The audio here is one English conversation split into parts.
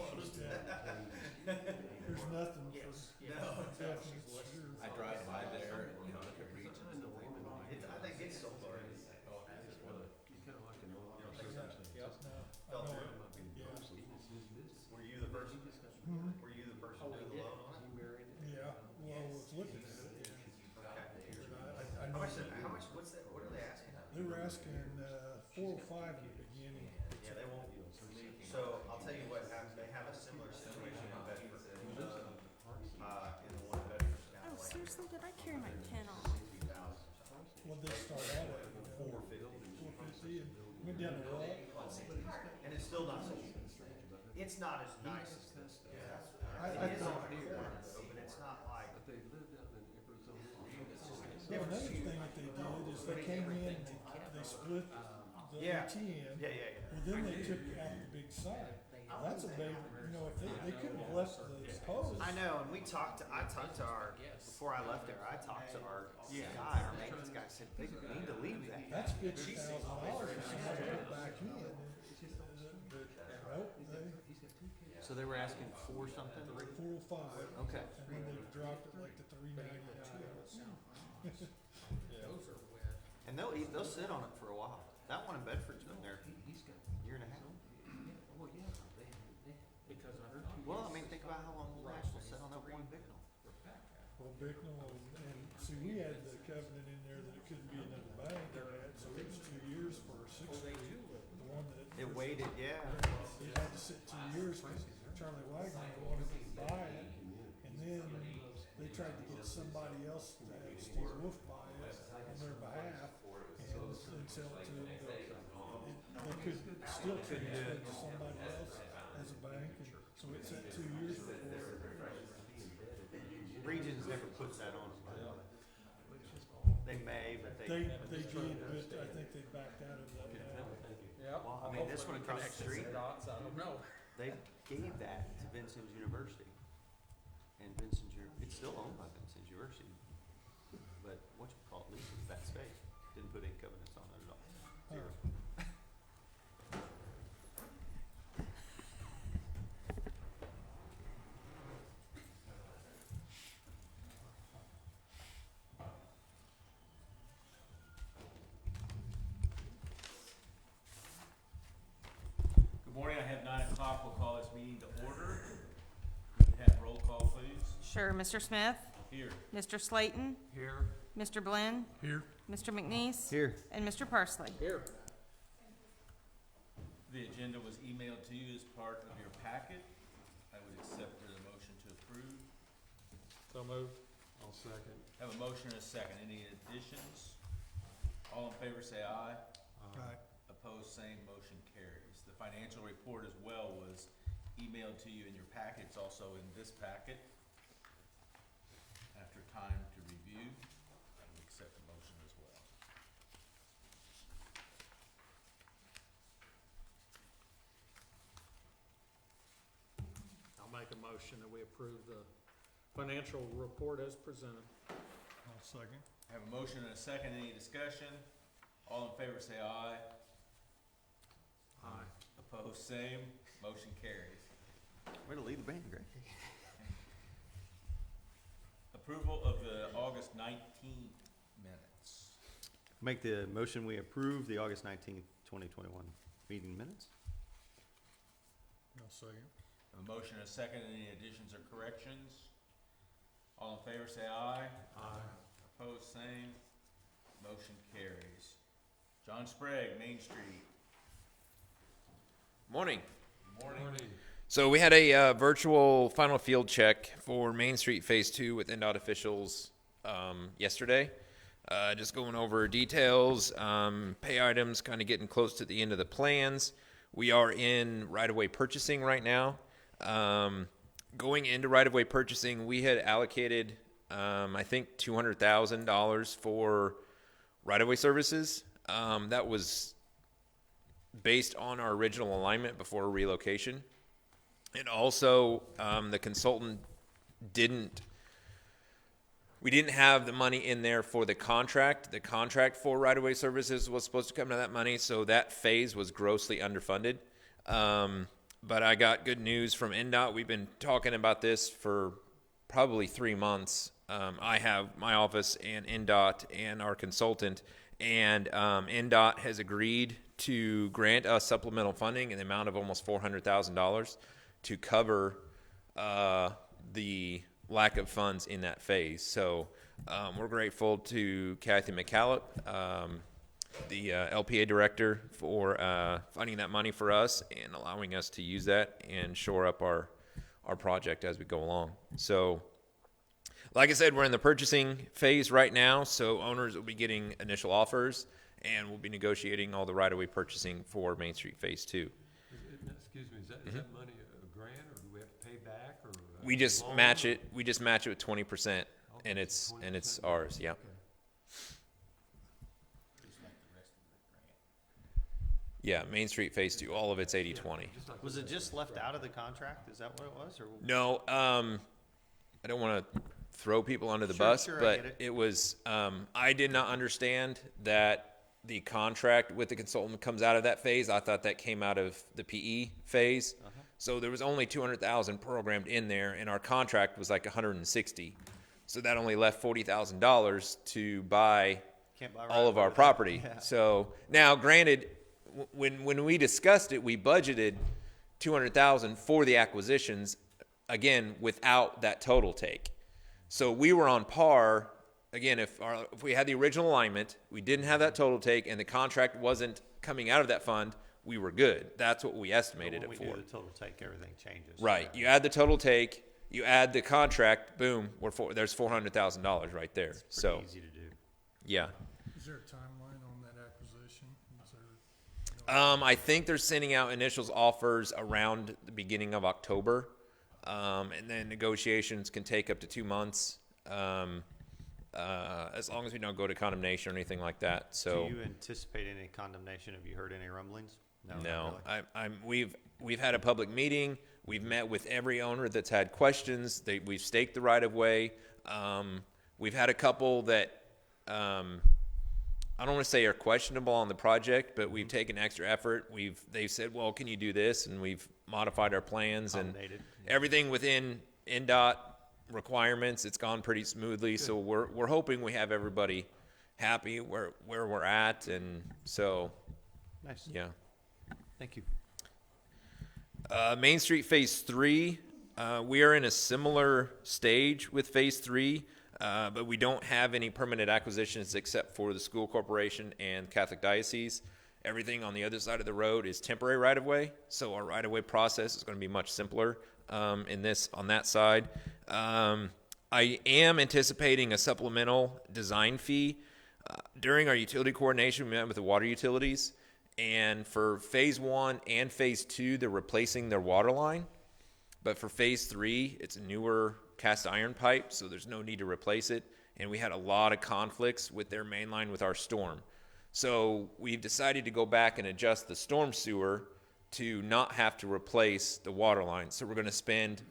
closed. There's nothing for definite sure. I drive by there, you know, look at Regions. I think it's sold already. Oh, has it? Well, Fell through. Yeah, Were you the person? Were you the person doing the loan on it? yeah, well, I was looking at it, yeah. But I know How much, what's that, what are they asking? they were asking, 4 or 5 in the beginning. Yeah, they won't. So I'll tell you what happens, they have a similar situation in Bedford. In the one in Bedford now. Oh, seriously, did I carry my pen off? What'd they start out at, you know? 450 and went down to what? And it's still not sold. It's not as nice as this. I It is on thought, a corner though, but it's not like. well, another thing that they did is they came in, they split the Yeah. ATM. Yeah. Well, then they took out the big side. Well, that's a big, you know, if they could have left the post. I know, and I talked to our, before I left there, I talked to our guy, our maintenance guy, said, they need to leave that. That's $50,000 for somebody to put back in. But nope, So they were asking for something? 405. Okay. And then they dropped it like to 399. And they'll sit on it for a while. That one in Bedford's been there a year and a half. Well, I mean, think about how long Old National sat on that one Bicknell. Well, Bicknell, and see, we had the covenant in there that it couldn't be another bank or that, so it was 2 years for 6 Street. The one that. It waited, yeah. It had to sit 2 years because Charlie Wagner wanted to buy it, and then they tried to get somebody else to have Steve Wolf buy it on their behalf and sell it to them. They could still transfer it to somebody else as a bank, and so it sat 2 years before. Regions never puts that on. They may, but They did, but I think they backed out of that now. Well, I mean, this one across the street, I don't know. they gave that to Vincent's University. And Vincent's, it's still owned by Vincent's University. But leases that space. Didn't put any covenants on it at all. Zero. Good morning, I have 9 o'clock, we'll call this meeting to order. We can have roll call, please. Sure, Mr. Smith, Here. Mr. Slayton, Here. Mr. Blinn, Here. Mr. McNeese, Here. and Mr. Parsley. Here. The agenda was emailed to you as part of your packet. I would accept the motion to approve. So moved. I'll second. Have a motion and a second. Any additions? All in favor say aye. Right. Opposed, same, motion carries. The financial report as well was emailed to you in your packet. It's also in this packet. After time to review, I will accept the motion as well. I'll make a motion that we approve the financial report as presented. I'll second. I have a motion and a second. Any discussion? All in favor say aye. Aye. Opposed, same. Motion carries. Way to lead the band, Greg. Approval of the August 19th minutes. Make the motion, we approve the August 19th, 2021 meeting minutes. I'll second. A motion and a second. Any additions or corrections? All in favor say aye. Aye. Opposed, same. Motion carries. John Sprague, Main Street. Morning. Good morning. So we had a virtual final field check for Main Street Phase 2 with NDOT officials yesterday. Just going over details, pay items, kind of getting close to the end of the plans. We are in right-of-way purchasing right now. Going into right-of-way purchasing, we had allocated, I think, $200,000 for right-of-way services. That was based on our original alignment before relocation. And also, the consultant we didn't have the money in there for the contract. The contract for right-of-way services was supposed to come to that money, so that phase was grossly underfunded. but I got good news from NDOT. We've been talking about this for probably 3 months. I have my office and NDOT and our consultant, and NDOT has agreed to grant us supplemental funding in the amount of almost $400,000 to cover the lack of funds in that phase. So we're grateful to Kathy McCallop, the LPA director, for funding that money for us and allowing us to use that and shore up our project as we go along. So like I said, we're in the purchasing phase right now, so owners will be getting initial offers, and we'll be negotiating all the right-of-way purchasing for Main Street Phase 2. Excuse me, is that money a grant, or do we have to pay back, or? We just match it. We just match it with 20%, and it's ours. Yeah. Yeah, Main Street Phase 2, all of it's 80/20. Was it just left out of the contract? Is that what it was, or? No, I don't want to throw people under the Sure, bus, sure, I but get it. it was, I did not understand that the contract with the consultant comes out of that phase. I thought that came out of the PE phase. So there was only 200,000 programmed in there, and our contract was like 160. So that only left $40,000 to buy Can't buy all of our right-of-way. property. Yeah. So now, granted, when we discussed it, we budgeted 200,000 for the acquisitions, again, without that total take. So we were on par. Again, if we had the original alignment, we didn't have that total take, and the contract wasn't coming out of that fund, we were good. That's what we estimated When it we for. do the total take, everything changes. Right. You add the total take, you add the contract, boom, there's $400,000 right there. Pretty So easy to do. yeah. Is there a timeline on that acquisition? Is there, I think they're sending out initials offers around the beginning of October. And then negotiations can take up to 2 months, as long as we don't go to condemnation or anything like that. So Do you anticipate any condemnation? Have you heard any rumblings? not no, really. we've had a public meeting. We've met with every owner that's had questions. We've staked the right of way. We've had a couple that, I don't want to say are questionable on the project, but we've taken extra effort. They've said, well, can you do this? And we've modified our plans and Accommodated. everything within NDOT requirements. It's gone pretty smoothly. So we're hoping we have everybody happy where we're at. And so, Nice. yeah. Thank you. Main Street Phase 3, we are in a similar stage with Phase 3, but we don't have any permanent acquisitions except for the school corporation and Catholic Diocese. Everything on the other side of the road is temporary right-of-way, so our right-of-way process is going to be much simpler on that side. I am anticipating a supplemental design fee. During our utility coordination, we met with the water utilities. And for Phase 1 and Phase 2, they're replacing their water line. But for Phase 3, it's a newer cast iron pipe, so there's no need to replace it. And we had a lot of conflicts with their main line with our storm. So we've decided to go back and adjust the storm sewer to not have to replace the water line. So we're going to spend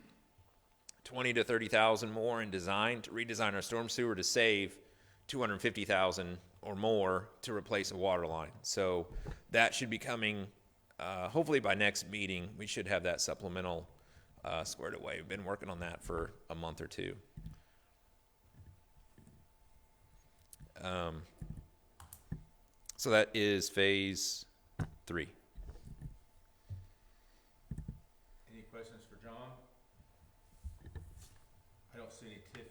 $20,000 to $30,000 more in design to redesign our storm sewer to save $250,000 or more to replace a water line. So that should be coming, hopefully by next meeting, we should have that supplemental squared away. We've been working on that for a month or two. So that is Phase 3. Any questions for John? I don't see any TIF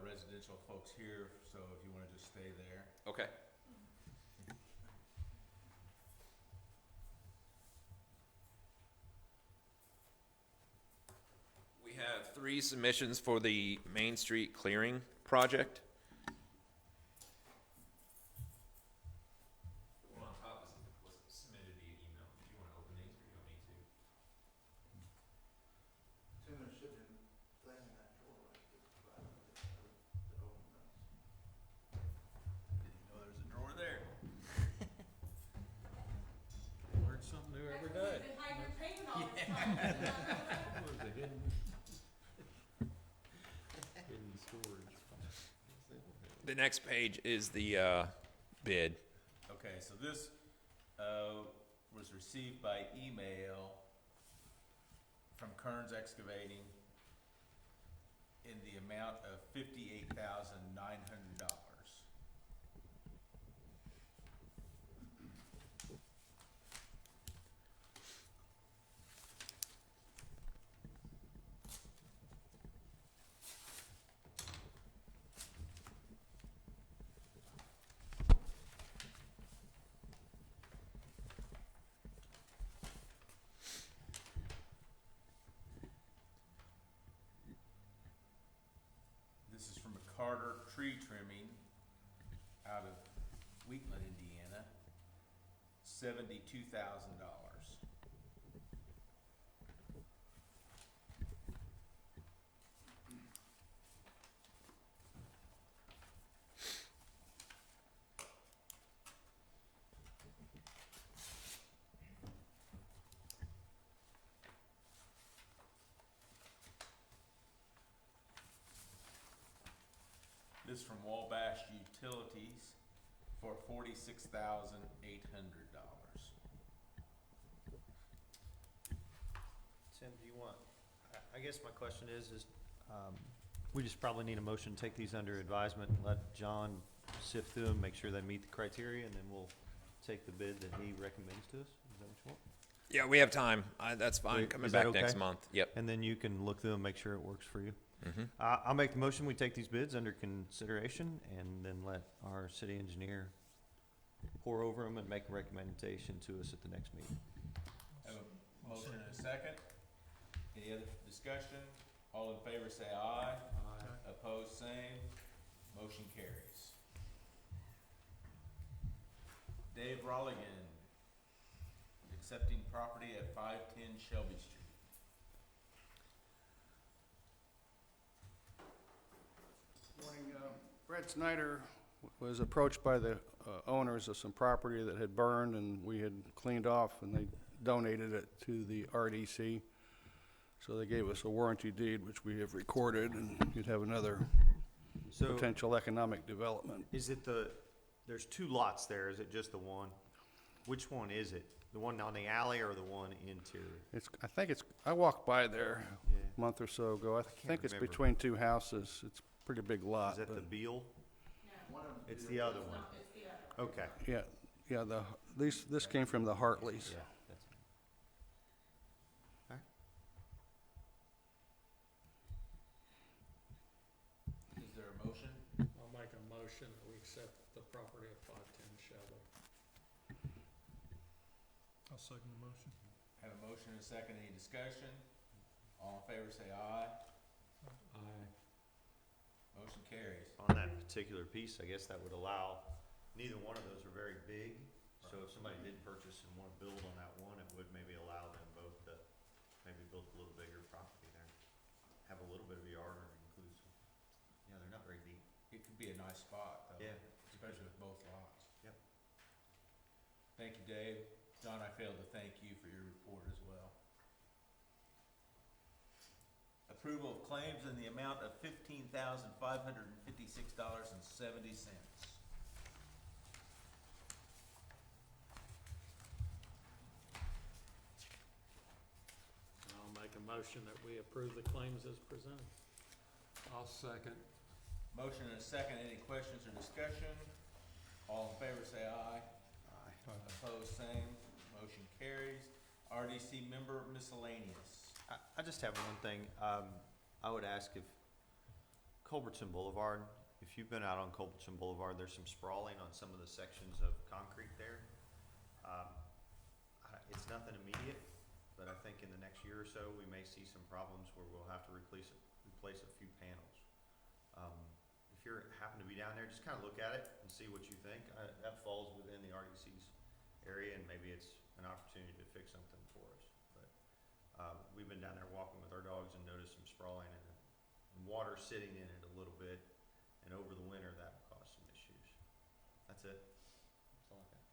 residential folks here, so if you want to just stay there. Okay. We have 3 submissions for the Main Street clearing project. The one on top was submitted via email. Do you want to open these or you don't need to? Didn't know there was a drawer there. Learn something new every day. What is it, hidden storage? The next page is the bid. Okay, so this was received by email from Kearns Excavating in the amount of $58,900. This is from a Carter Tree Trimming out of Wheatland, Indiana, $72,000. This from Wabash Utilities for $46,800. Tim, do you want, I guess my question is, we just probably need a motion to take these under advisement, and let John sift through them, make sure they meet the criteria, and then we'll take the bid that he recommends to us. Is that what you want? Yeah, we have time. That's fine. Wait, Coming is that back next okay? month. Yep. And then you can look through them, make sure it works for you. Mm-hmm. I'll make the motion, we take these bids under consideration, and then let our city engineer pour over them and make a recommendation to us at the next meeting. Have a motion and a second. Any other discussion? All in favor say aye. Aye. Opposed, same. Motion carries. Dave Rolligan, accepting property at 510 Shelby Street. Morning. Brett Snyder was approached by the owners of some property that had burned, and we had cleaned off, and they donated it to the RDC. So they gave us a warranty deed, which we have recorded, and you'd have another So, potential economic development. is it there's two lots there, is it just the one? Which one is it? The one on the alley or the one interior? I walked by there Yeah. a month or so ago. I think it's remember. between two houses. It's a pretty big lot. Is that the but Beal? It's the other one. Okay. Yeah, this came from the Hartleys. Yeah, that's it. All right. Is there a motion? I'll make a motion that we accept the property at 510 Shelby. I'll second the motion. Have a motion and a second. Any discussion? All in favor say aye. Aye. Motion carries. On that particular piece, I guess that would allow, neither one of those are very big, so if somebody did purchase and want to build on that one, it would maybe allow them both to maybe build a little bigger property there. Have a little bit of yard or include some, yeah, they're not very deep. It could be a nice spot, though. Yeah. Especially with both lots. Yep. Thank you, Dave. John, I failed to thank you for your report as well. Approval of claims in the amount of $15,556.70. I'll make a motion that we approve the claims as presented. I'll second. Motion and a second. Any questions or discussion? All in favor say aye. Opposed, same. Motion carries. RDC member miscellaneous. I just have one thing, I would ask if Culbertson Boulevard, if you've been out on Culbertson Boulevard, there's some sprawling on some of the sections of concrete there. It's nothing immediate, but I think in the next year or so, we may see some problems where we'll have to replace a few panels. If you happen to be down there, just kind of look at it and see what you think. That falls within the RDC's area, and maybe it's an opportunity to fix something for us. But we've been down there walking with our dogs and noticed some sprawling and water sitting in it a little bit, and over the winter that will cause some issues. That's it. That's all I got.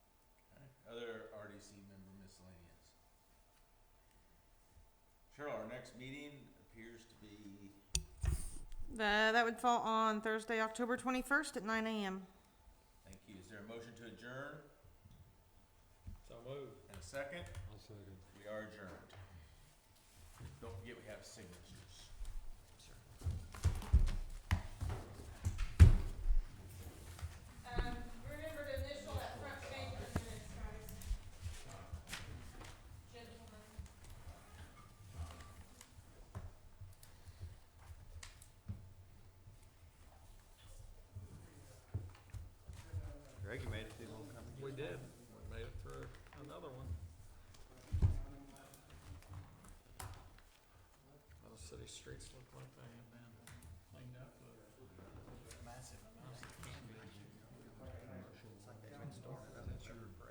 Other RDC member miscellaneous. Cheryl, our next meeting appears to be, That would fall on Thursday, October 21st at 9 a.m. thank you. Is there a motion to adjourn? So moved. And a second? I'll second. We are adjourned. don't forget we have signatures. Remember to initial that front page of the minutes, guys. Gentlemen. Greg, you made it through the whole conversation. We did, we made it through another one. Those city streets look like they have been cleaned up with massive amounts of candy. It's like they've been storing it up there.